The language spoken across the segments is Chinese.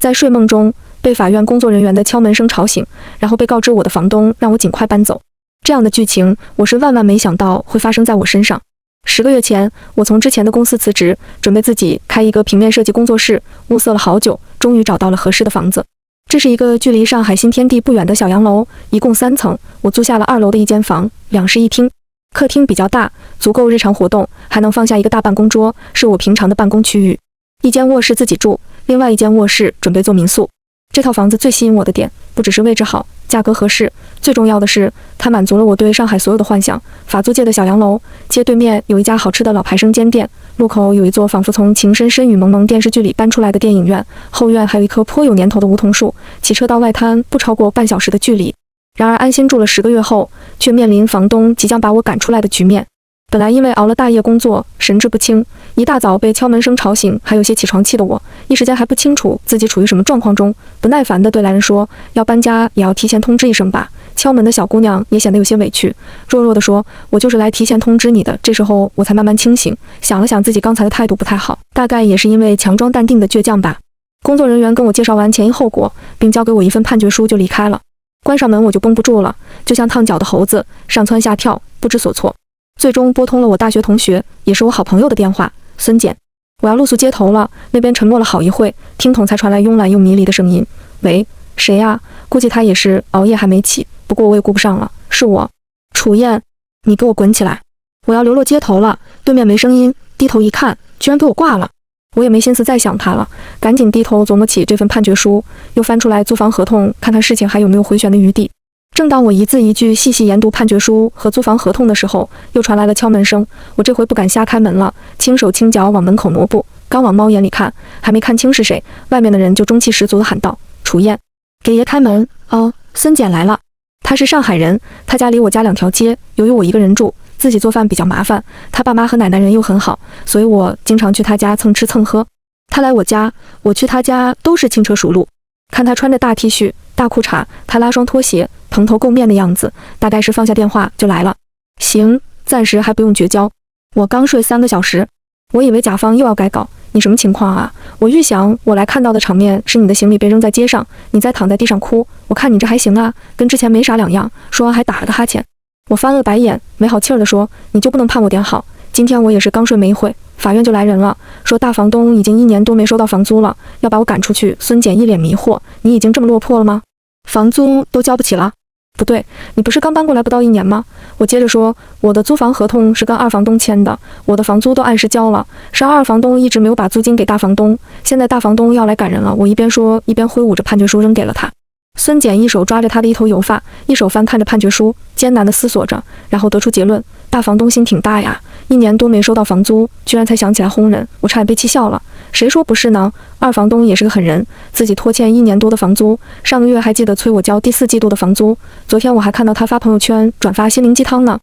在睡梦中被法院工作人员的敲门声吵醒，然后被告知我的房东让我尽快搬走。这样的剧情，我是万万没想到会发生在我身上。10个月前，我从之前的公司辞职，准备自己开一个平面设计工作室，物色了好久，终于找到了合适的房子。这是一个距离上海新天地不远的小洋楼，一共3层，我租下了2楼的一间房，2室1厅。客厅比较大，足够日常活动，还能放下一个大办公桌，是我平常的办公区域。一间卧室自己住，另外一间卧室准备做民宿。这套房子最吸引我的点，不只是位置好，价格合适，最重要的是，它满足了我对上海所有的幻想。法租界的小洋楼，街对面有一家好吃的老牌生煎店，路口有一座仿佛从《情深深雨蒙蒙》电视剧里搬出来的电影院，后院还有一棵颇有年头的梧桐树，骑车到外滩不超过半小时的距离。然而安心住了10个月后，却面临房东即将把我赶出来的局面。本来因为熬了大夜工作，神志不清，一大早被敲门声吵醒，还有些起床气的我，一时间还不清楚自己处于什么状况中，不耐烦地对来人说，要搬家也要提前通知一声吧。敲门的小姑娘也显得有些委屈，弱弱地说，我就是来提前通知你的。这时候我才慢慢清醒，想了想自己刚才的态度不太好，大概也是因为强装淡定的倔强吧。工作人员跟我介绍完前因后果，并交给我一份判决书就离开了。关上门我就绷不住了，就像烫脚的猴子，上蹿下跳，不知所措。最终拨通了我大学同学，也是我好朋友的电话，孙简。我要露宿街头了，那边沉默了好一会，听筒才传来慵懒又迷离的声音，喂，谁呀？估计他也是熬夜还没起，不过我也顾不上了，是我，楚燕，你给我滚起来！我要流落街头了。对面没声音，低头一看，居然给我挂了。我也没心思再想他了，赶紧低头琢磨起这份判决书，又翻出来租房合同，看看事情还有没有回旋的余地。正当我一字一句细细研读判决书和租房合同的时候，又传来了敲门声。我这回不敢瞎开门了，轻手轻脚往门口挪步，刚往猫眼里看，还没看清是谁，外面的人就中气十足地喊道，楚燕，给爷开门。哦，孙简来了。他是上海人，他家离我家2条街，由于我一个人住，自己做饭比较麻烦，他爸妈和奶奶人又很好，所以我经常去他家蹭吃蹭喝。他来我家，我去他家都是轻车熟路。看他穿着大 T 恤大裤衩，他拉双拖鞋，蓬头垢面的样子，大概是放下电话就来了。行，暂时还不用绝交。我刚睡3个小时，我以为甲方又要改稿，你什么情况啊？我预想我来看到的场面是你的行李被扔在街上，你再躺在地上哭，我看你这还行啊，跟之前没啥两样。说完还打了个哈欠。我翻了白眼，没好气儿地说，你就不能盼我点好？今天我也是刚睡没一会，法院就来人了，说大房东已经1年多没收到房租了，要把我赶出去。孙简一脸迷惑，你已经这么落魄了吗？房租都交不起了？不对，你不是刚搬过来不到1年吗？我接着说，我的租房合同是跟2房东签的，我的房租都按时交了，是2房东一直没有把租金给大房东，现在大房东要来赶人了。我一边说一边挥舞着判决书扔给了他。孙简一手抓着他的一头油发，一手翻看着判决书，艰难地思索着，然后得出结论，大房东心挺大呀，1年多没收到房租，居然才想起来轰人，我差点被气笑了。谁说不是呢？2房东也是个狠人，自己拖欠1年多的房租，上个月还记得催我交第4季度的房租，昨天我还看到他发朋友圈转发心灵鸡汤呢。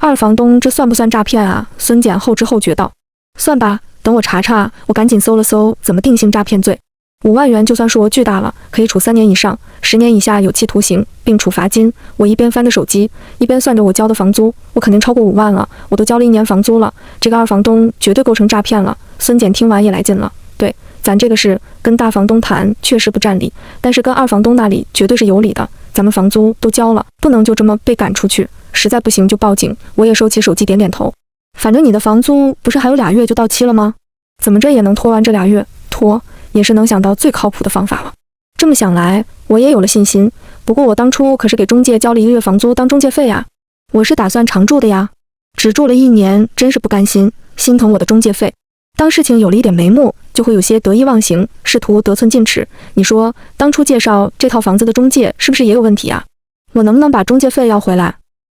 2房东这算不算诈骗啊？孙简后知后觉道。算吧，等我查查。我赶紧搜了搜怎么定性诈骗罪。5万元就算数额巨大了，可以处3年以上10年以下有期徒刑，并处罚金。我一边翻着手机，一边算着我交的房租，我肯定超过5万了，我都交了1年房租了，这个2房东绝对构成诈骗了。孙简听完也来劲了，对，咱这个事跟大房东谈确实不占理，但是跟2房东那里绝对是有理的，咱们房租都交了，不能就这么被赶出去，实在不行就报警。我也收起手机点点头，反正你的房租不是还有2月就到期了吗？怎么着也能拖完这2月，拖也是能想到最靠谱的方法了。这么想来，我也有了信心。不过我当初可是给中介交了1个月房租当中介费呀，我是打算常住的呀，只住了1年，真是不甘心，心疼我的中介费。当事情有了一点眉目，就会有些得意忘形，试图得寸进尺。你说，当初介绍这套房子的中介是不是也有问题啊？我能不能把中介费要回来？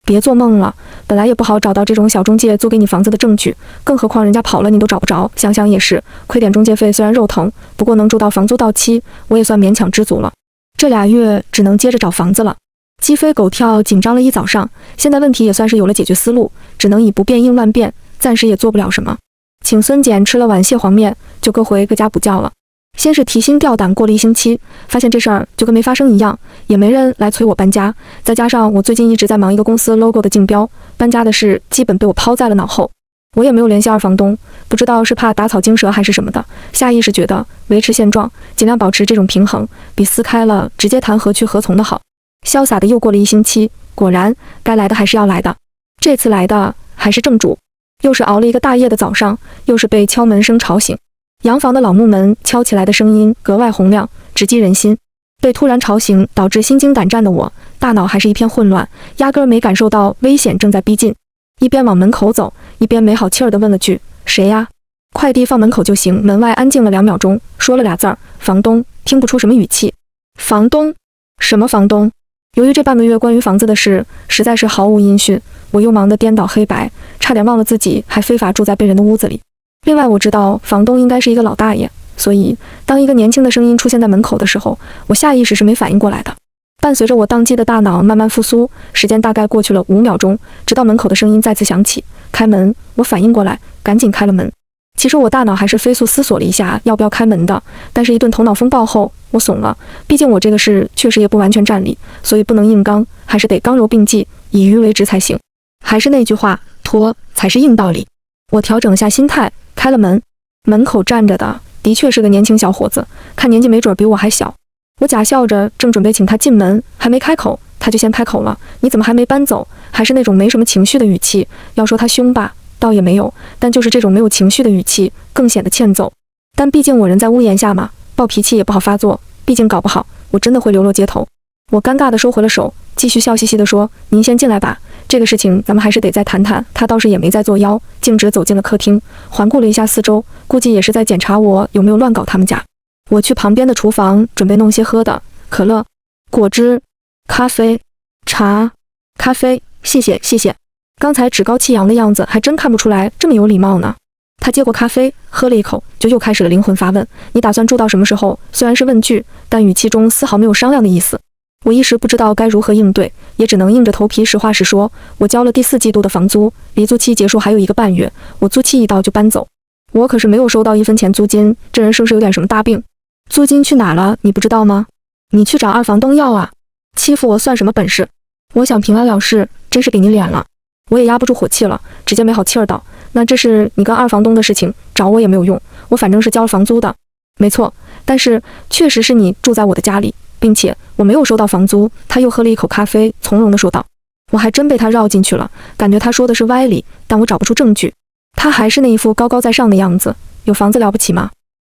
别做梦了，本来也不好找到这种小中介租给你房子的证据，更何况人家跑了你都找不着。想想也是，亏点中介费虽然肉疼，不过能住到房租到期，我也算勉强知足了。这2月只能接着找房子了，鸡飞狗跳，紧张了一早上。现在问题也算是有了解决思路，只能以不变应万变，暂时也做不了什么。请孙简吃了碗蟹黄面，就各回各家补觉了。先是提心吊胆过了1星期，发现这事儿就跟没发生一样，也没人来催我搬家。再加上我最近一直在忙一个公司 logo 的竞标，搬家的事基本被我抛在了脑后。我也没有联系二房东，不知道是怕打草惊蛇还是什么的，下意识觉得维持现状，尽量保持这种平衡，比撕开了直接谈何去何从的好。潇洒的又过了1星期，果然该来的还是要来的。这次来的还是正主，又是熬了一个大夜的早上，又是被敲门声吵醒。洋房的老木门敲起来的声音格外洪亮，直击人心。被突然吵醒，导致心惊胆战的我，大脑还是一片混乱，压根儿没感受到危险正在逼近。一边往门口走，一边没好气儿地问了句：“谁呀？”快递放门口就行。门外安静了2秒钟，说了俩字儿：“房东。”听不出什么语气。房东？什么房东？由于这半个月关于房子的事实在是毫无音讯，我又忙得颠倒黑白，差点忘了自己还非法住在被人的屋子里。另外我知道房东应该是一个老大爷，所以当一个年轻的声音出现在门口的时候，我下意识是没反应过来的。伴随着我宕机的大脑慢慢复苏，时间大概过去了5秒钟，直到门口的声音再次响起，开门。我反应过来，赶紧开了门。其实我大脑还是飞速思索了一下要不要开门的，但是一顿头脑风暴后，我怂了。毕竟我这个事确实也不完全占理，所以不能硬刚，还是得刚柔并济，以鱼为直才行。还是那句话，拖才是硬道理。我调整下心态，开了门。门口站着的的确是个年轻小伙子，看年纪没准比我还小。我假笑着，正准备请他进门，还没开口，他就先开口了：“你怎么还没搬走？”还是那种没什么情绪的语气。要说他凶吧，倒也没有，但就是这种没有情绪的语气，更显得欠揍。但毕竟我人在屋檐下嘛，暴脾气也不好发作，毕竟搞不好我真的会流落街头。我尴尬地收回了手，继续笑嘻嘻地说：“您先进来吧，这个事情咱们还是得再谈谈。”他倒是也没再作妖，径直走进了客厅，环顾了一下四周，估计也是在检查我有没有乱搞他们家。我去旁边的厨房准备弄些喝的，可乐、果汁、咖啡、茶。咖啡，谢谢谢谢。刚才趾高气扬的样子还真看不出来这么有礼貌呢。他接过咖啡，喝了一口，就又开始了灵魂发问：“你打算住到什么时候？”虽然是问句，但语气中丝毫没有商量的意思。我一时不知道该如何应对，也只能硬着头皮实话实说。我交了第4季度的房租，离租期结束还有1个半月，我租期一到就搬走。我可是没有收到1分钱租金，这人是不是有点什么大病？租金去哪了？你不知道吗？你去找二房东要啊！欺负我算什么本事？我想平安了事，真是给你脸了。我也压不住火气了，直接没好气儿道：“那这是你跟二房东的事情，找我也没有用，我反正是交了房租的。”没错，但是确实是你住在我的家里，并且我没有收到房租。他又喝了一口咖啡，从容地说道。我还真被他绕进去了，感觉他说的是歪理，但我找不出证据。他还是那一副高高在上的样子，有房子了不起吗？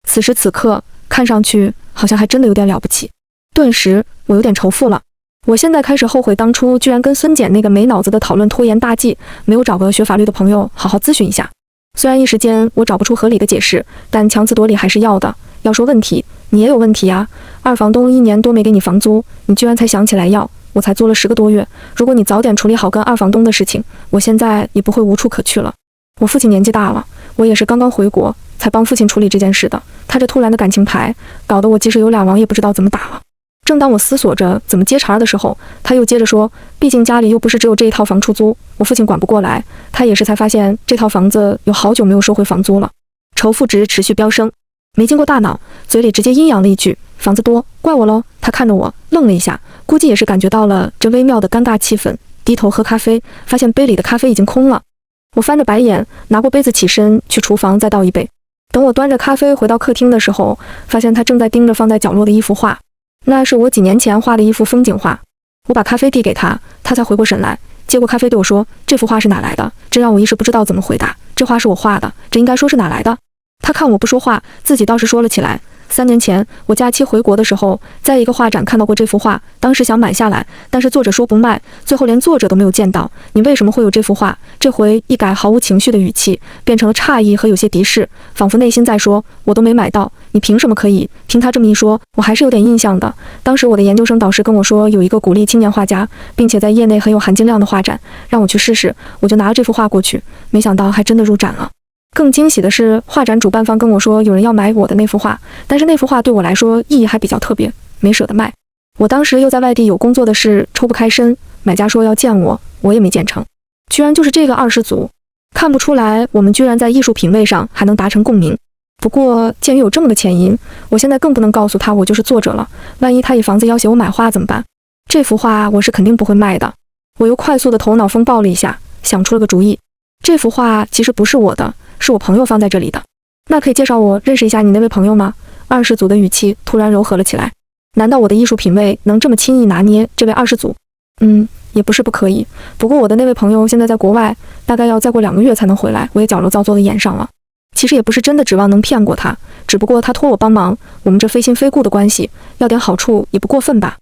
此时此刻看上去好像还真的有点了不起。顿时我有点仇富了。我现在开始后悔当初居然跟孙简那个没脑子的讨论拖延大计，没有找个学法律的朋友好好咨询一下。虽然一时间我找不出合理的解释，但强词夺理还是要的。要说问题，你也有问题啊。二房东1年多没给你房租，你居然才想起来要，我才做了10个多月。如果你早点处理好跟二房东的事情，我现在也不会无处可去了。我父亲年纪大了，我也是刚刚回国才帮父亲处理这件事的。他这突然的感情牌，搞得我即使有2王也不知道怎么打了。正当我思索着怎么接茬的时候，他又接着说：“毕竟家里又不是只有这一套房出租，我父亲管不过来。他也是才发现这套房子有好久没有收回房租了，仇富值持续飙升。”没经过大脑，嘴里直接阴阳了一句：“房子多，怪我喽。”他看着我愣了一下，估计也是感觉到了这微妙的尴尬气氛，低头喝咖啡，发现杯里的咖啡已经空了。我翻着白眼，拿过杯子起身去厨房再倒一杯。等我端着咖啡回到客厅的时候，发现他正在盯着放在角落的一幅画。那是我几年前画的一幅风景画。我把咖啡递给他，他才回过神来，接过咖啡对我说：“这幅画是哪来的？”这让我一时不知道怎么回答。这画是我画的，这应该说是哪来的？他看我不说话，自己倒是说了起来。3年前我假期回国的时候，在一个画展看到过这幅画，当时想买下来，但是作者说不卖，最后连作者都没有见到。你为什么会有这幅画？这回一改毫无情绪的语气，变成了诧异和有些敌视，仿佛内心在说：“我都没买到，你凭什么可以？”听他这么一说，我还是有点印象的。当时我的研究生导师跟我说，有一个鼓励青年画家，并且在业内很有含金量的画展，让我去试试。我就拿了这幅画过去，没想到还真的入展了。更惊喜的是，画展主办方跟我说有人要买我的那幅画，但是那幅画对我来说意义还比较特别，没舍得卖。我当时又在外地有工作的事，抽不开身，买家说要见我，我也没见成。居然就是这个20组，看不出来我们居然在艺术品味上还能达成共鸣。不过鉴于有这么个前因，我现在更不能告诉他我就是作者了，万一他以房子要挟我买画怎么办？这幅画我是肯定不会卖的。我又快速的头脑风暴了一下，想出了个主意。这幅画其实不是我的，是我朋友放在这里的。那可以介绍我认识一下你那位朋友吗？二世祖的语气突然柔和了起来。难道我的艺术品味能这么轻易拿捏这位二世祖？也不是不可以，不过我的那位朋友现在在国外，大概要再过2个月才能回来，我也矫揉造作的演上了。其实也不是真的指望能骗过他，只不过他托我帮忙，我们这非亲非故的关系，要点好处也不过分吧。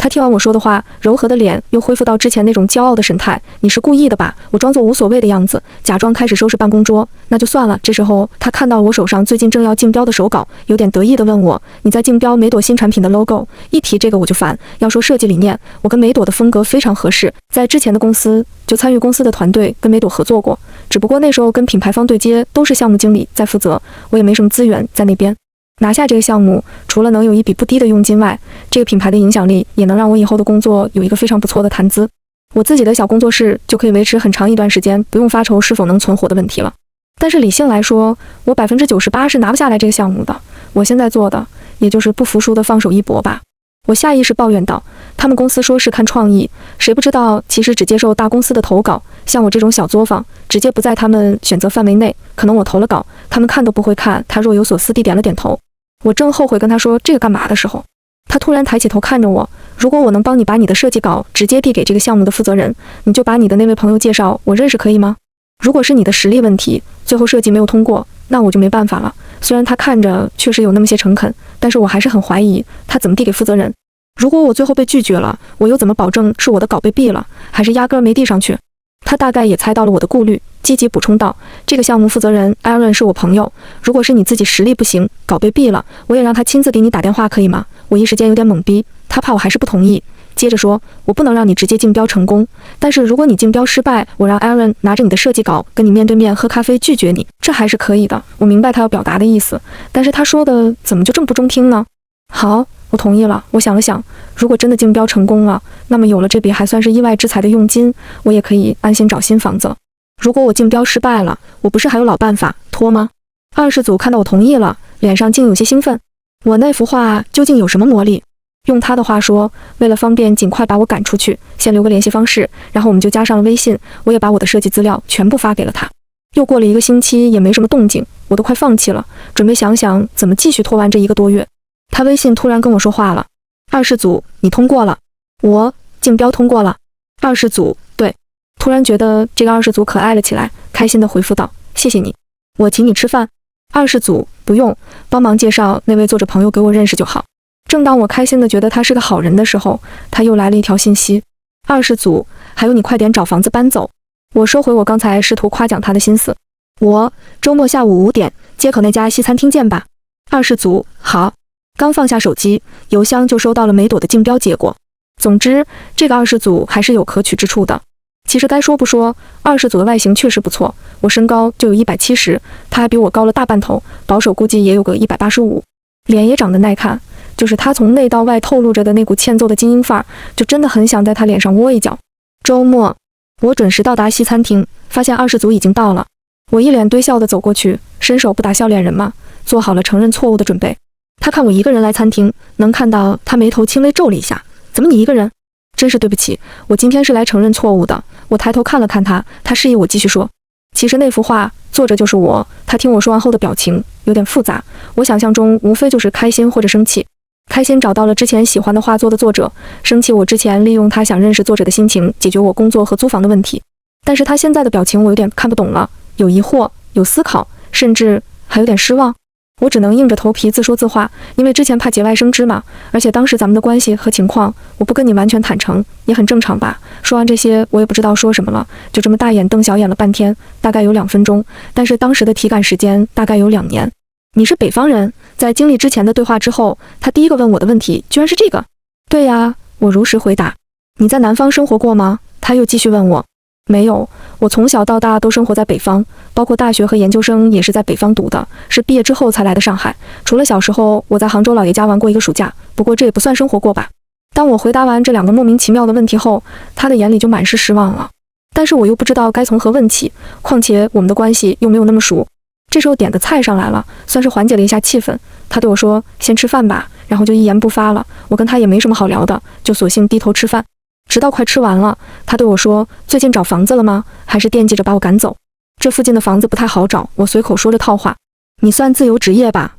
他听完我说的话，柔和的脸又恢复到之前那种骄傲的神态。你是故意的吧？我装作无所谓的样子，假装开始收拾办公桌。那就算了。这时候他看到我手上最近正要竞标的手稿，有点得意地问我：你在竞标美朵新产品的 logo？ 一提这个我就烦。要说设计理念，我跟美朵的风格非常合适，在之前的公司就参与公司的团队跟美朵合作过，只不过那时候跟品牌方对接都是项目经理在负责，我也没什么资源在那边。拿下这个项目，除了能有一笔不低的佣金外，这个品牌的影响力也能让我以后的工作有一个非常不错的谈资。我自己的小工作室就可以维持很长一段时间，不用发愁是否能存活的问题了。但是理性来说，我98%是拿不下来这个项目的。我现在做的，也就是不服输的放手一搏吧。我下意识抱怨道：他们公司说是看创意，谁不知道其实只接受大公司的投稿，像我这种小作坊，直接不在他们选择范围内。可能我投了稿，他们看都不会看。他若有所思地点了点头。我正后悔跟他说这个干嘛的时候，他突然抬起头看着我：如果我能帮你把你的设计稿直接递给这个项目的负责人，你就把你的那位朋友介绍我认识，可以吗？如果是你的实力问题，最后设计没有通过，那我就没办法了。虽然他看着确实有那么些诚恳，但是我还是很怀疑他怎么递给负责人。如果我最后被拒绝了，我又怎么保证是我的稿被毙了，还是压根儿没递上去？他大概也猜到了我的顾虑，积极补充道：这个项目负责人 Aaron 是我朋友，如果是你自己实力不行，稿被毙了，我也让他亲自给你打电话，可以吗？我一时间有点懵逼，他怕我还是不同意。接着说：我不能让你直接竞标成功，但是如果你竞标失败，我让 Aaron 拿着你的设计稿跟你面对面喝咖啡拒绝你，这还是可以的。我明白他要表达的意思，但是他说的怎么就这么不中听呢？好，我同意了。我想了想，如果真的竞标成功了，那么有了这笔还算是意外之财的佣金，我也可以安心找新房子。如果我竞标失败了，我不是还有老办法拖吗？二世祖看到我同意了，脸上竟有些兴奋。我那幅画究竟有什么魔力？用他的话说，为了方便尽快把我赶出去，先留个联系方式，然后我们就加上了微信，我也把我的设计资料全部发给了他。又过了1个星期，也没什么动静，我都快放弃了，准备想想怎么继续拖完这1个多月。他微信突然跟我说话了：二世祖，你通过了。我竞标通过了。二世祖，对。突然觉得这个二世祖可爱了起来，开心地回复道：谢谢你，我请你吃饭。二世祖，不用，帮忙介绍那位作者朋友给我认识就好。正当我开心地觉得他是个好人的时候，他又来了一条信息：二世祖，还有你快点找房子搬走。我收回我刚才试图夸奖他的心思。我周末下午5点，街口那家西餐厅见吧。二世祖，好。刚放下手机，邮箱就收到了美朵的竞标结果。总之，这个二世祖还是有可取之处的。其实该说不说，二世祖的外形确实不错，我身高就有170，他还比我高了大半头，保守估计也有个185，脸也长得耐看，就是他从内到外透露着的那股欠揍的精英范儿，就真的很想在他脸上窝一脚。周末，我准时到达西餐厅，发现二世祖已经到了。我一脸堆笑地走过去，伸手不打笑脸人嘛，做好了承认错误的准备。他看我一个人来餐厅，能看到他眉头轻微皱了一下。怎么你一个人？真是对不起，我今天是来承认错误的。我抬头看了看他，他示意我继续说。其实那幅画作者就是我。他听我说完后的表情有点复杂，我想象中无非就是开心或者生气。开心找到了之前喜欢的画作的作者，生气我之前利用他想认识作者的心情解决我工作和租房的问题。但是他现在的表情我有点看不懂了，有疑惑，有思考，甚至还有点失望。我只能硬着头皮自说自话，因为之前怕节外生枝嘛，而且当时咱们的关系和情况，我不跟你完全坦诚也很正常吧。说完这些，我也不知道说什么了，就这么大眼瞪小眼了半天，大概有2分钟，但是当时的体感时间大概有2年。你是北方人？在经历之前的对话之后，他第一个问我的问题居然是这个。对呀，我如实回答。你在南方生活过吗？他又继续问我。没有，我从小到大都生活在北方，包括大学和研究生也是在北方读的，是毕业之后才来的上海。除了小时候我在杭州姥爷家玩过1个暑假，不过这也不算生活过吧。当我回答完这2个莫名其妙的问题后，他的眼里就满是失望了。但是我又不知道该从何问起，况且我们的关系又没有那么熟。这时候点的菜上来了，算是缓解了一下气氛。他对我说：先吃饭吧，然后就一言不发了。我跟他也没什么好聊的，就索性低头吃饭。直到快吃完了，他对我说：最近找房子了吗？还是惦记着把我赶走？这附近的房子不太好找，我随口说着套话。你算自由职业吧？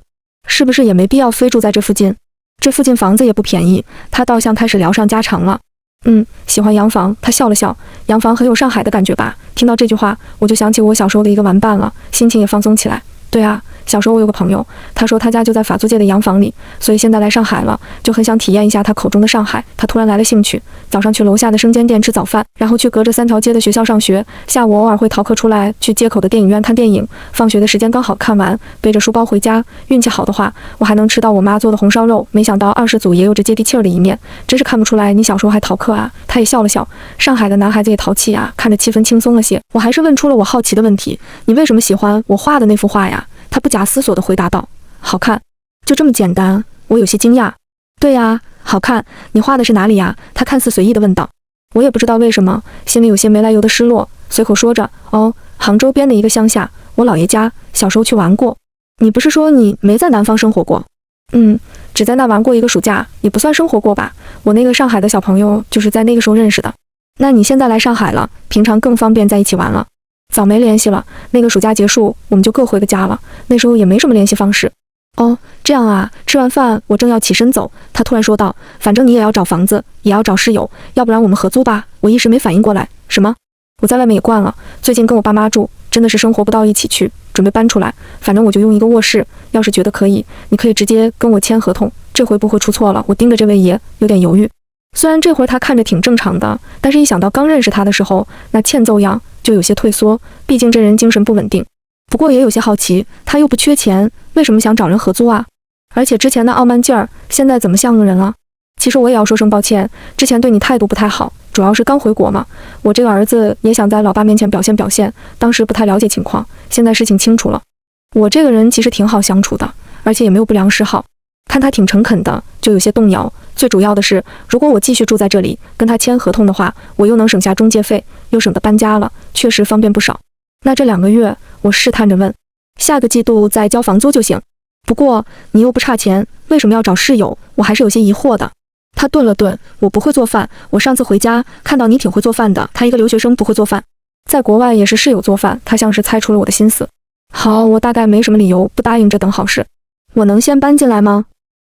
是不是也没必要非住在这附近？这附近房子也不便宜。他倒像开始聊上家常了。喜欢洋房。他笑了笑，洋房很有上海的感觉吧？听到这句话，我就想起我小时候的一个玩伴了，心情也放松起来。对啊，小时候我有个朋友，他说他家就在法租界的洋房里，所以现在来上海了，就很想体验一下他口中的上海。他突然来了兴趣，早上去楼下的生煎店吃早饭，然后去隔着3条街的学校上学，下午偶尔会逃课出来去街口的电影院看电影，放学的时间刚好看完，背着书包回家。运气好的话，我还能吃到我妈做的红烧肉。没想到二世祖也有着接地气儿的一面，真是看不出来你小时候还逃课啊。他也笑了笑，上海的男孩子也淘气啊，看着气氛轻松了些。我还是问出了我好奇的问题，你为什么喜欢我画的那幅画呀？他不假思索地回答道：“好看，就这么简单。”我有些惊讶。对呀，好看。你画的是哪里呀？他看似随意地问道。我也不知道为什么，心里有些没来由的失落，随口说着：“哦，杭州边的一个乡下，我姥爷家，小时候去玩过。”你不是说你没在南方生活过？只在那玩过一个暑假，也不算生活过吧。我那个上海的小朋友就是在那个时候认识的。那你现在来上海了，平常更方便在一起玩了。早没联系了，那个暑假结束，我们就各回个家了。那时候也没什么联系方式。哦，这样啊。吃完饭，我正要起身走，他突然说道：“反正你也要找房子，也要找室友，要不然我们合租吧。”我一时没反应过来，什么？我在外面也惯了，最近跟我爸妈住，真的是生活不到一起去，准备搬出来。反正我就用一个卧室，要是觉得可以，你可以直接跟我签合同，这回不会出错了。我盯着这位爷，有点犹豫。虽然这会儿他看着挺正常的，但是一想到刚认识他的时候那欠揍样，就有些退缩，毕竟这人精神不稳定。不过也有些好奇，他又不缺钱，为什么想找人合租啊？而且之前的傲慢劲儿，现在怎么像个人了？其实我也要说声抱歉，之前对你态度不太好，主要是刚回国嘛。我这个儿子也想在老爸面前表现表现，当时不太了解情况，现在事情清楚了。我这个人其实挺好相处的，而且也没有不良嗜好。看他挺诚恳的，就有些动摇。最主要的是，如果我继续住在这里，跟他签合同的话，我又能省下中介费，又省得搬家了，确实方便不少。那这2个月，我试探着问，下个季度再交房租就行。不过你又不差钱，为什么要找室友？我还是有些疑惑的。他顿了顿，我不会做饭，我上次回家看到你挺会做饭的。他一个留学生不会做饭，在国外也是室友做饭。他像是猜出了我的心思。好，我大概没什么理由不答应这等好事。我能先搬进来吗？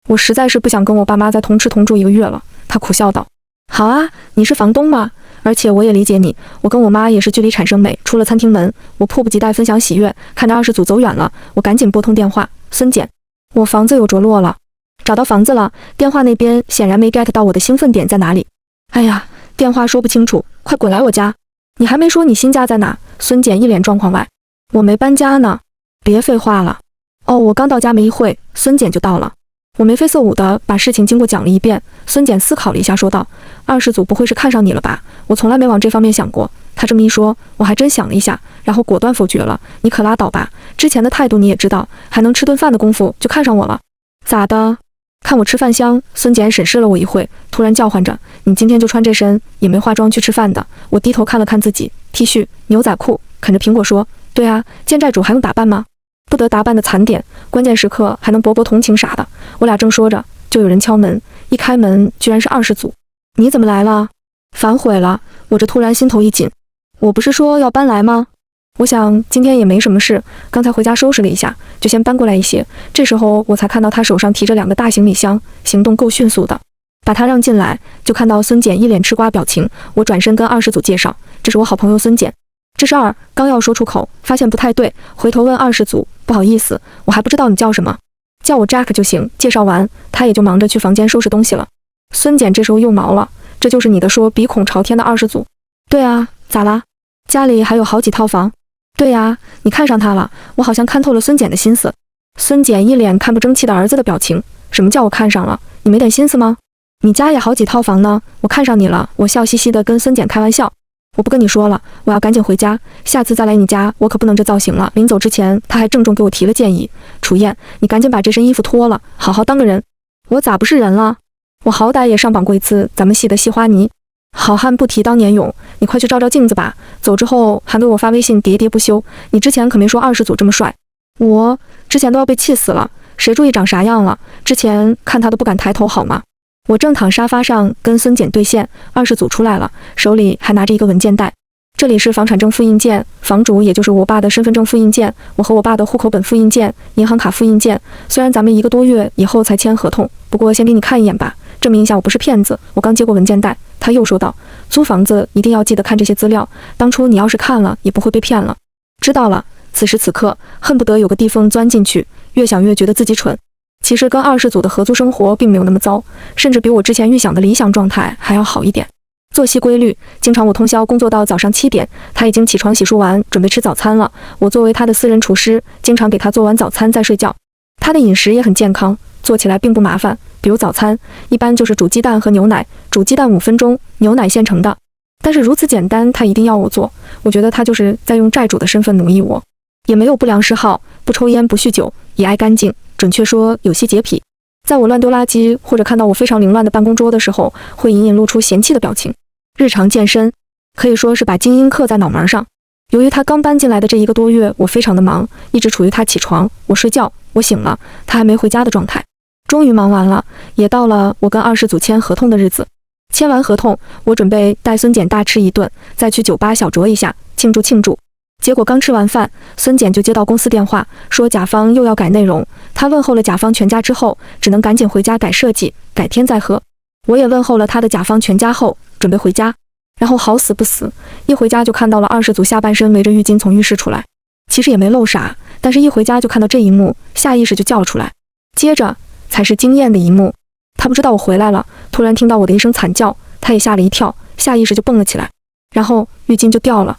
我实在是不想跟我爸妈再同吃同住1个月了。他苦笑道：“好啊，你是房东嘛，而且我也理解你。我跟我妈也是距离产生美。”出了餐厅门，我迫不及待分享喜悦。看着二世祖走远了，我赶紧拨通电话：“孙简，我房子有着落了，找到房子了。”电话那边显然没 get 到我的兴奋点在哪里。哎呀，电话说不清楚，快滚来我家！你还没说你新家在哪？孙简一脸状况外。我没搬家呢。别废话了。哦，我刚到家没一会，孙简就到了。我眉飞色舞地把事情经过讲了一遍。孙简思考了一下，说道：“二世祖不会是看上你了吧？我从来没往这方面想过。”他这么一说，我还真想了一下，然后果断否决了。你可拉倒吧，之前的态度你也知道，还能吃顿饭的功夫就看上我了？咋的？看我吃饭香？孙简审视了我一会，突然叫唤着：“你今天就穿这身，也没化妆去吃饭的？”我低头看了看自己 ，T 恤、牛仔裤，啃着苹果说：“对啊，见债主还用打扮吗？不得打扮的惨点，关键时刻还能博博同情啥的。”我俩正说着，就有人敲门，一开门居然是二世祖。你怎么来了？反悔了？我这突然心头一紧。我不是说要搬来吗？我想今天也没什么事，刚才回家收拾了一下，就先搬过来一些。这时候我才看到他手上提着2个大行李箱，行动够迅速的。把他让进来，就看到孙简一脸吃瓜表情。我转身跟二世祖介绍：“这是我好朋友孙简。”这是二，刚要说出口，发现不太对，回头问二世祖：“不好意思，我还不知道你叫什么。”“叫我 Jack 就行。”介绍完，他也就忙着去房间收拾东西了。孙简这时候又毛了：“这就是你的说鼻孔朝天的二世祖？”“对啊，咋啦？家里还有好几套房？”“对呀，你看上他了。”我好像看透了孙简的心思。孙简一脸看不争气的儿子的表情：“什么叫我看上了？你没点心思吗？你家也好几套房呢，我看上你了。”我笑嘻嘻地跟孙简开玩笑：“我不跟你说了，我要赶紧回家，下次再来你家我可不能这造型了。”临走之前，他还郑重给我提了建议：“楚燕，你赶紧把这身衣服脱了，好好当个人。”我咋不是人了？我好歹也上榜过一次咱们系的戏花泥。好汉不提当年勇，你快去照照镜子吧。走之后还给我发微信喋喋不休。你之前可没说二世祖这么帅，我之前都要被气死了，谁注意长啥样了？之前看他都不敢抬头好吗？我正躺沙发上跟孙简对线，二世祖出来了，手里还拿着一个文件袋。这里是房产证复印件，房主也就是我爸的身份证复印件，我和我爸的户口本复印件，银行卡复印件。虽然咱们1个多月以后才签合同，不过先给你看一眼吧，证明一下我不是骗子。我刚接过文件袋，他又说道：租房子一定要记得看这些资料，当初你要是看了，也不会被骗了。知道了。此时此刻，恨不得有个地缝钻进去，越想越觉得自己蠢。其实跟二世祖的合租生活并没有那么糟，甚至比我之前预想的理想状态还要好一点。作息规律，经常我通宵工作到早上7点，他已经起床洗漱完，准备吃早餐了。我作为他的私人厨师，经常给他做完早餐再睡觉。他的饮食也很健康，做起来并不麻烦。比如早餐，一般就是煮鸡蛋和牛奶，煮鸡蛋5分钟，牛奶现成的。但是如此简单，他一定要我做，我觉得他就是在用债主的身份奴役我。也没有不良嗜好，不抽烟不酗酒，也爱干净，准确说有些洁癖。在我乱丢垃圾或者看到我非常凌乱的办公桌的时候，会隐隐露出嫌弃的表情。日常健身可以说是把精英刻在脑门上。由于他刚搬进来的这1个多月，我非常的忙，一直处于他起床我睡觉我醒了他还没回家的状态。终于忙完了，也到了我跟二世祖签合同的日子。签完合同，我准备带孙简大吃一顿，再去酒吧小酌一下庆祝庆祝。结果刚吃完饭，孙简就接到公司电话，说甲方又要改内容。他问候了甲方全家之后，只能赶紧回家改设计，改天再喝。我也问候了他的甲方全家后，准备回家。然后好死不死，一回家就看到了二世祖下半身围着浴巾从浴室出来。其实也没漏啥，但是一回家就看到这一幕，下意识就叫了出来。接着才是惊艳的一幕，他不知道我回来了，突然听到我的一声惨叫，他也吓了一跳，下意识就蹦了起来。然后浴巾就掉了。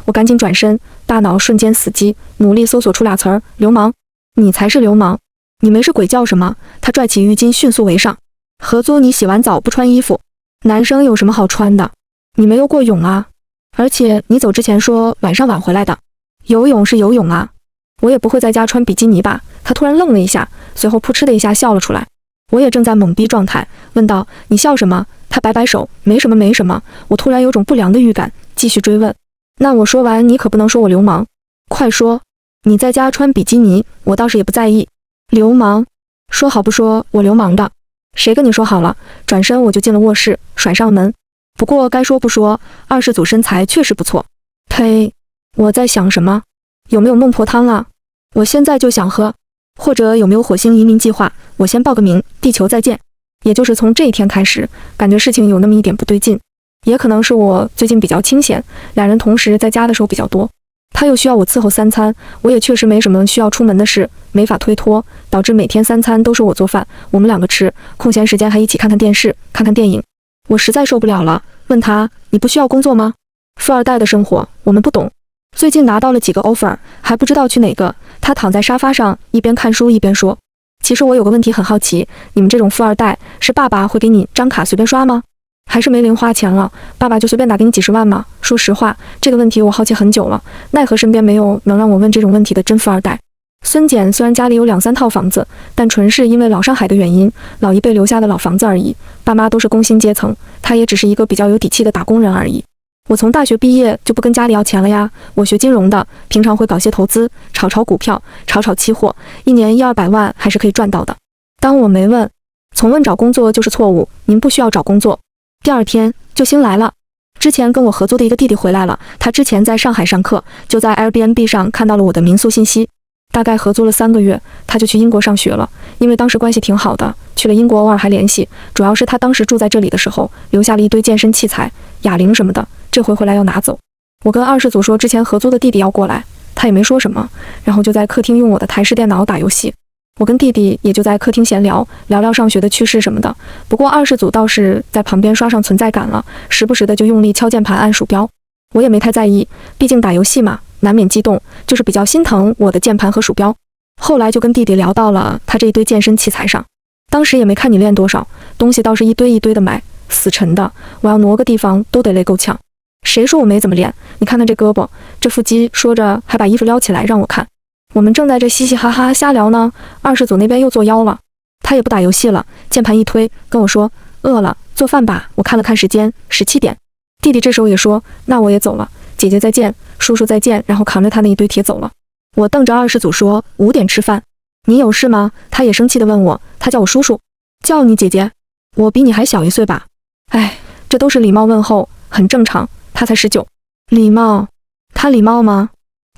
我赶紧转身，大脑瞬间死机，努力搜索出俩词儿：流氓。你才是流氓，你没事鬼叫什么？他拽起浴巾迅速围上。合租你洗完澡不穿衣服，男生有什么好穿的？你没游过泳啊？而且你走之前说晚上晚回来的，游泳是游泳啊，我也不会在家穿比基尼吧？他突然愣了一下，随后扑哧的一下笑了出来。我也正在懵逼状态，问道：你笑什么？他摆摆手，没什么没什么。我突然有种不良的预感，继续追问。那我说完你可不能说我流氓，快说。你在家穿比基尼，我倒是也不在意。流氓？说好不说我流氓的？谁跟你说好了？转身我就进了卧室，甩上门。不过该说不说，二世祖身材确实不错。呸！我在想什么？有没有孟婆汤啊？我现在就想喝。或者有没有火星移民计划？我先报个名，地球再见。也就是从这一天开始，感觉事情有那么一点不对劲。也可能是我最近比较清闲，俩人同时在家的时候比较多。他又需要我伺候3餐，我也确实没什么需要出门的事，没法推脱，导致每天3餐都是我做饭，我们2个吃，空闲时间还一起看看电视，看看电影。我实在受不了了，问他：你不需要工作吗？富二代的生活我们不懂，最近拿到了几个 offer， 还不知道去哪个。他躺在沙发上一边看书一边说：其实我有个问题很好奇，你们这种富二代是爸爸会给你张卡随便刷吗？还是没零花钱了，爸爸就随便打给你几十万吗？说实话，这个问题我好奇很久了，奈何身边没有能让我问这种问题的真富二代。孙简虽然家里有2、3套房子，但纯是因为老上海的原因，老一辈留下的老房子而已，爸妈都是工薪阶层，他也只是一个比较有底气的打工人而已。我从大学毕业就不跟家里要钱了呀，我学金融的，平常会搞些投资，炒股票，炒期货，一年100-200万还是可以赚到的。当我没问，从问找工作就是错误，您不需要找工作。第2天救星来了，之前跟我合租的一个弟弟回来了，他之前在上海上课，就在 Airbnb 上看到了我的民宿信息，大概合租了3个月，他就去英国上学了，因为当时关系挺好的，去了英国偶尔还联系，主要是他当时住在这里的时候，留下了一堆健身器材、哑铃什么的，这回回来要拿走。我跟二世祖说之前合租的弟弟要过来，他也没说什么，然后就在客厅用我的台式电脑打游戏。我跟弟弟也就在客厅闲聊，聊聊上学的趣事什么的。不过二世祖倒是在旁边刷上存在感了，时不时的就用力敲键盘按鼠标。我也没太在意，毕竟打游戏嘛，难免激动，就是比较心疼我的键盘和鼠标。后来就跟弟弟聊到了他这一堆健身器材上，当时也没看你练多少，东西倒是一堆一堆的买，死沉的，我要挪个地方都得累够呛。谁说我没怎么练？你看看这胳膊，这腹肌，说着还把衣服撩起来让我看。我们正在这嘻嘻哈哈瞎聊呢，二世祖那边又作妖了，他也不打游戏了，键盘一推跟我说：饿了，做饭吧。我看了看时间，17点。弟弟这时候也说：那我也走了，姐姐再见，叔叔再见，然后扛着他那一堆铁走了。我瞪着二世祖说：5点吃饭。你有事吗？他也生气地问我，他叫我叔叔，叫你姐姐，我比你还小1岁吧？哎，这都是礼貌问候，很正常，他才19。礼貌？他礼貌吗？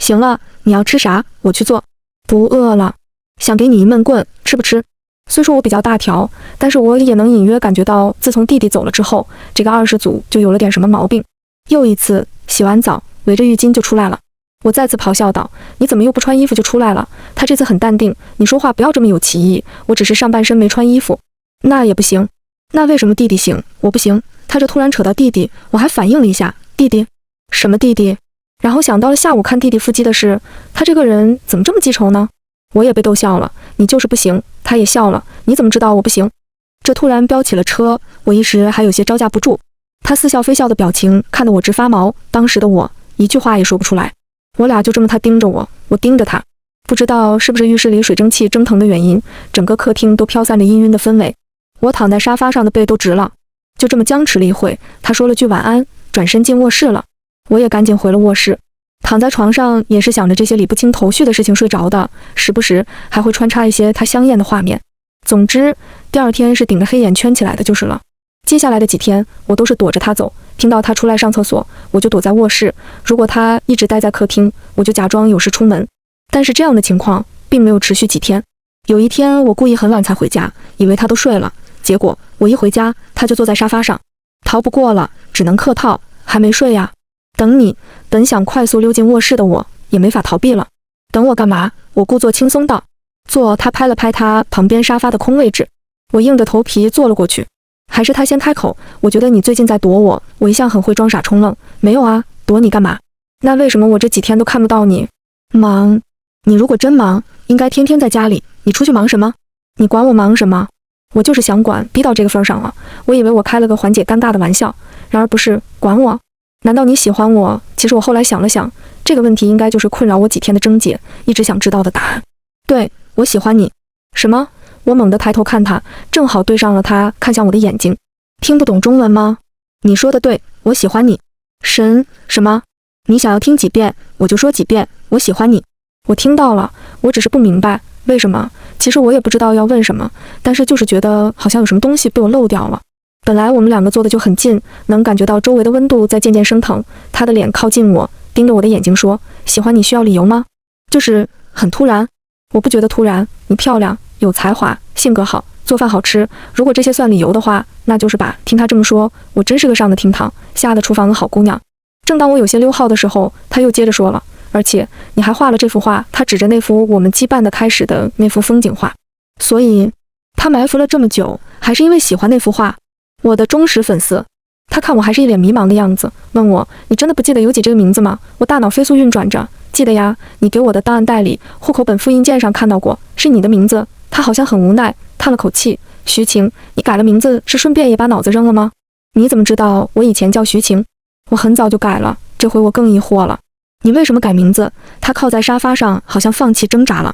行了，你要吃啥，我去做。不饿了。想给你一闷棍，吃不吃？虽说我比较大条，但是我也能隐约感觉到，自从弟弟走了之后，这个20组就有了点什么毛病。又一次洗完澡，围着浴巾就出来了。我再次咆哮道：“你怎么又不穿衣服就出来了？”他这次很淡定：“你说话不要这么有歧义，我只是上半身没穿衣服。”那也不行。那为什么弟弟行，我不行？他这突然扯到弟弟，我还反应了一下，弟弟？什么弟弟？然后想到了下午看弟弟腹肌的事，他这个人怎么这么记仇呢？我也被逗笑了，你就是不行。他也笑了，你怎么知道我不行？这突然飙起了车，我一时还有些招架不住。他似笑非笑的表情看得我直发毛，当时的我一句话也说不出来。我俩就这么他盯着我，我盯着他，不知道是不是浴室里水蒸气蒸腾的原因，整个客厅都飘散着氤氲的氛围。我躺在沙发上的背都直了。就这么僵持了一会，他说了句晚安，转身进卧室了。我也赶紧回了卧室，躺在床上也是想着这些理不清头绪的事情睡着的，时不时还会穿插一些他香艳的画面。总之，第二天是顶着黑眼圈起来的就是了。接下来的几天，我都是躲着他走，听到他出来上厕所，我就躲在卧室；如果他一直待在客厅，我就假装有事出门。但是这样的情况并没有持续几天。有一天，我故意很晚才回家，以为他都睡了，结果我一回家，他就坐在沙发上，逃不过了，只能客套，还没睡呀。等你，本想快速溜进卧室的我，也没法逃避了。等我干嘛？我故作轻松道。坐，他拍了拍他旁边沙发的空位置，我硬着头皮坐了过去。还是他先开口，我觉得你最近在躲我，我一向很会装傻充愣。没有啊，躲你干嘛？那为什么我这几天都看不到你？忙。你如果真忙，应该天天在家里，你出去忙什么？你管我忙什么？我就是想管，逼到这个份上了。我以为我开了个缓解尴尬的玩笑，然而不是，管我？难道你喜欢我？其实我后来想了想，这个问题应该就是困扰我几天的症结，一直想知道的答案。对，我喜欢你。什么？我猛地抬头看他，正好对上了他看向我的眼睛。听不懂中文吗？你说的对，我喜欢你。什么？你想要听几遍，我就说几遍，我喜欢你。我听到了，我只是不明白为什么。其实我也不知道要问什么，但是就是觉得好像有什么东西被我漏掉了。本来我们两个坐的就很近，能感觉到周围的温度在渐渐升腾。他的脸靠近我，盯着我的眼睛说：“喜欢你需要理由吗？”就是很突然。我不觉得突然，你漂亮，有才华，性格好，做饭好吃。如果这些算理由的话，那就是吧。听他这么说，我真是个上得厅堂，下得厨房的好姑娘。正当我有些溜号的时候，他又接着说了：“而且你还画了这幅画。”他指着那幅我们羁绊的开始的那幅风景画。所以，他埋伏了这么久，还是因为喜欢那幅画。我的忠实粉丝。他看我还是一脸迷茫的样子，问我：“你真的不记得有几这个名字吗？”我大脑飞速运转着，记得呀，你给我的档案袋里，户口本复印件上看到过，是你的名字。他好像很无奈，叹了口气：“徐晴，你改了名字是顺便也把脑子扔了吗？你怎么知道我以前叫徐晴？我很早就改了。”这回我更疑惑了，你为什么改名字？他靠在沙发上，好像放弃挣扎了。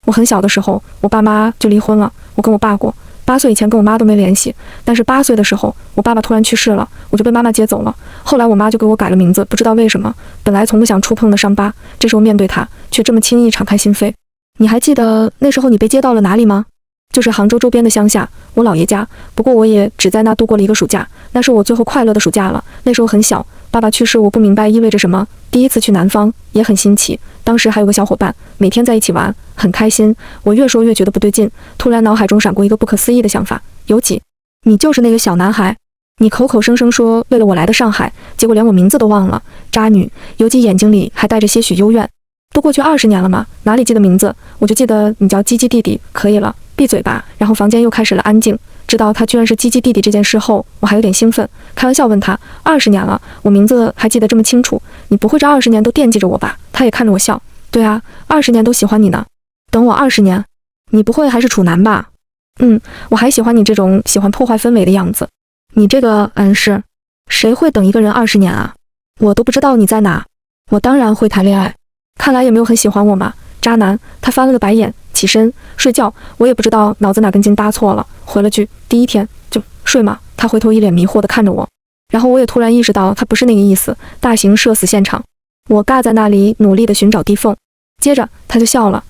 我很小的时候，我爸妈就离婚了，我跟我爸过。8岁以前跟我妈都没联系，但是8岁的时候，我爸爸突然去世了，我就被妈妈接走了。后来我妈就给我改了名字，不知道为什么，本来从不想触碰的伤疤，这时候面对它，却这么轻易敞开心扉。你还记得那时候你被接到了哪里吗？就是杭州周边的乡下，我姥爷家。不过我也只在那度过了一个暑假，那是我最后快乐的暑假了。那时候很小，爸爸去世，我不明白意味着什么。第一次去南方，也很新奇。当时还有个小伙伴，每天在一起玩，很开心。我越说越觉得不对劲，突然脑海中闪过一个不可思议的想法：有几？你就是那个小男孩。你口口声声说为了我来的上海，结果连我名字都忘了，渣女。有几眼睛里还带着些许幽怨。都过去20年了吗？哪里记得名字？我就记得你叫鸡鸡弟弟。可以了，闭嘴吧。然后房间又开始了安静。知道他居然是鸡鸡弟弟这件事后，我还有点兴奋，开玩笑问他：20年了，我名字还记得这么清楚，你不会这20年都惦记着我吧？他也看着我笑。对啊，20年都喜欢你呢。等我20年，你不会还是处男吧？我还喜欢你这种喜欢破坏氛围的样子。你这个是，谁会等一个人20年啊？我都不知道你在哪。我当然会谈恋爱。看来也没有很喜欢我嘛，渣男。他翻了个白眼，起身睡觉。我也不知道脑子哪根筋搭错了，回了句：第一天就睡嘛。他回头一脸迷惑地看着我，然后我也突然意识到他不是那个意思，大型社死现场。我尬在那里努力地寻找地缝，接着他就笑了。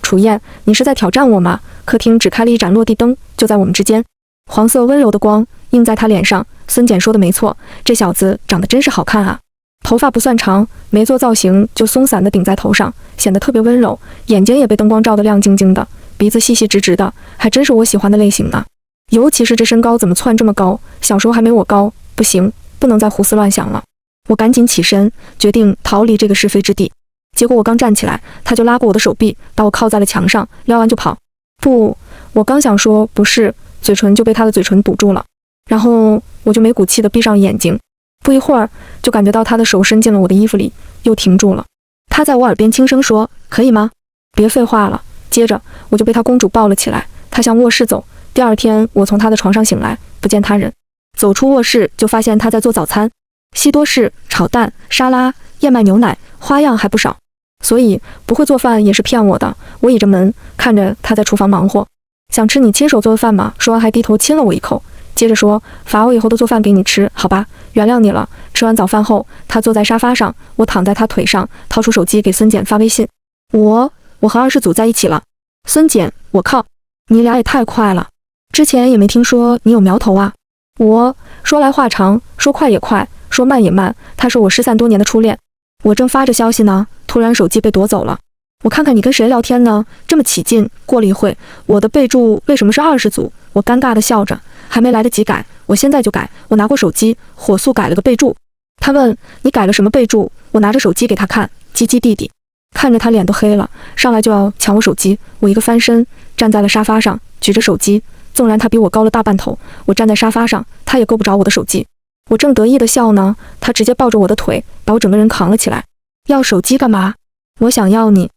楚燕，你是在挑战我吗？客厅只开了一盏落地灯，就在我们之间，黄色温柔的光映在他脸上。孙简说的没错，这小子长得真是好看啊。头发不算长，没做造型就松散的顶在头上，显得特别温柔，眼睛也被灯光照得亮晶晶的，鼻子细细直直的，还真是我喜欢的类型呢。尤其是这身高怎么窜这么高，小时候还没我高，不行，不能再胡思乱想了。我赶紧起身，决定逃离这个是非之地。结果我刚站起来，他就拉过我的手臂，把我靠在了墙上，撩完就跑。不，我刚想说不是，嘴唇就被他的嘴唇堵住了，然后我就没骨气地闭上眼睛。不一会儿，就感觉到他的手伸进了我的衣服里，又停住了。他在我耳边轻声说：“可以吗？”别废话了。接着我就被他公主抱了起来，他向卧室走。第二天，我从他的床上醒来，不见他人。走出卧室，就发现他在做早餐，西多士、炒蛋、沙拉、燕麦牛奶，花样还不少。所以不会做饭也是骗我的。我倚着门，看着他在厨房忙活。想吃你亲手做的饭吗？说完还低头亲了我一口，接着说：“罚我以后都做饭给你吃，好吧？原谅你了。”吃完早饭后，他坐在沙发上，我躺在他腿上，掏出手机给孙简发微信：“我和二世祖在一起了。”孙简，我靠，你俩也太快了，之前也没听说你有苗头啊。我说来话长，说快也快，说慢也慢。他是我失散多年的初恋。我正发着消息呢，突然手机被夺走了。我看看你跟谁聊天呢？这么起劲。过了一会，我的备注为什么是二世祖？我尴尬地笑着，还没来得及改，我现在就改。我拿过手机，火速改了个备注。他问：“你改了什么备注？”我拿着手机给他看，鸡鸡弟弟。看着他脸都黑了，上来就要抢我手机。我一个翻身，站在了沙发上，举着手机。纵然他比我高了大半头，我站在沙发上，他也够不着我的手机。我正得意地笑呢，他直接抱着我的腿，把我整个人扛了起来。要手机干嘛？我想要你。